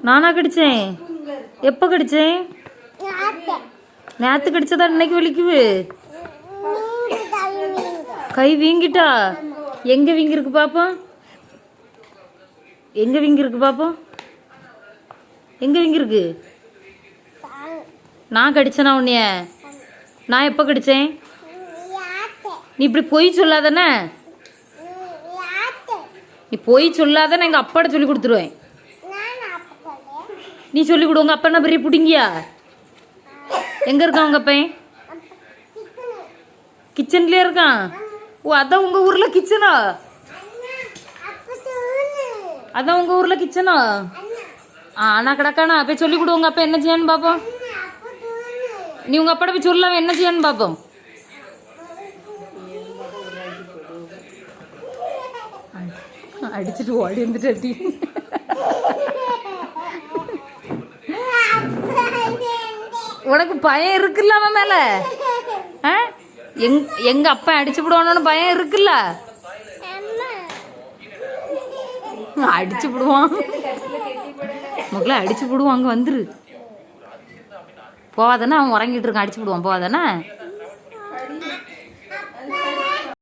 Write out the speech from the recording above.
நானா கடிச்சேன்? எப்போ கடிச்சேன்? நேற்று கடிச்சதா இன்னைக்கு வலிக்குது? கை வீங்கிட்டா? எங்க வீங்கிருக்கு பாப்போம்? எங்க வீங்கிருக்கு பாப்போம்? எங்க வீங்கிருக்கு? நான் கடிச்சேனா உன்னைய? நான் எப்போ கடிச்சேன்? நீ இப்படி பொய் சொல்லாதானே? நீ பொய் சொல்லாதானே எங்கள் அப்பாட்ட சொல்லி கொடுத்துருவேன். நீ சொல்லி கொடு. உங்கள் அப்பா என்ன பெரிய புடிங்கியா? எங்கே இருக்கான் உங்கள் அப்பன்? கிச்சன்லேயே இருக்கான். ஓ, அதான் உங்கள் ஊரில் கிச்சனா? அதான் உங்கள் ஊரில் கிச்சனா? ஆனால் கிடக்கானா? போய் சொல்லி கொடு. உங்கள் அப்பா என்ன செய்யான்னு பார்ப்போம். நீ உங்கள் அப்பாட்ட போய் சொல்லலாம் என்ன செய்யான்னு பார்ப்போம். அடிச்சுட்டு ஓடி வந்துட்டு உனக்கு பயம் இருக்குல்ல அவன் மேல? எங்க அப்பா அடிச்சு விடுவானு பயம் இருக்குல்ல? அடிச்சு விடுவான் மக்களை, அடிச்சு விடுவான். அங்க வந்துரு. போவாதானே? அவன் உறங்கிட்டு இருக்கான். அடிச்சு விடுவான். போவாதானே?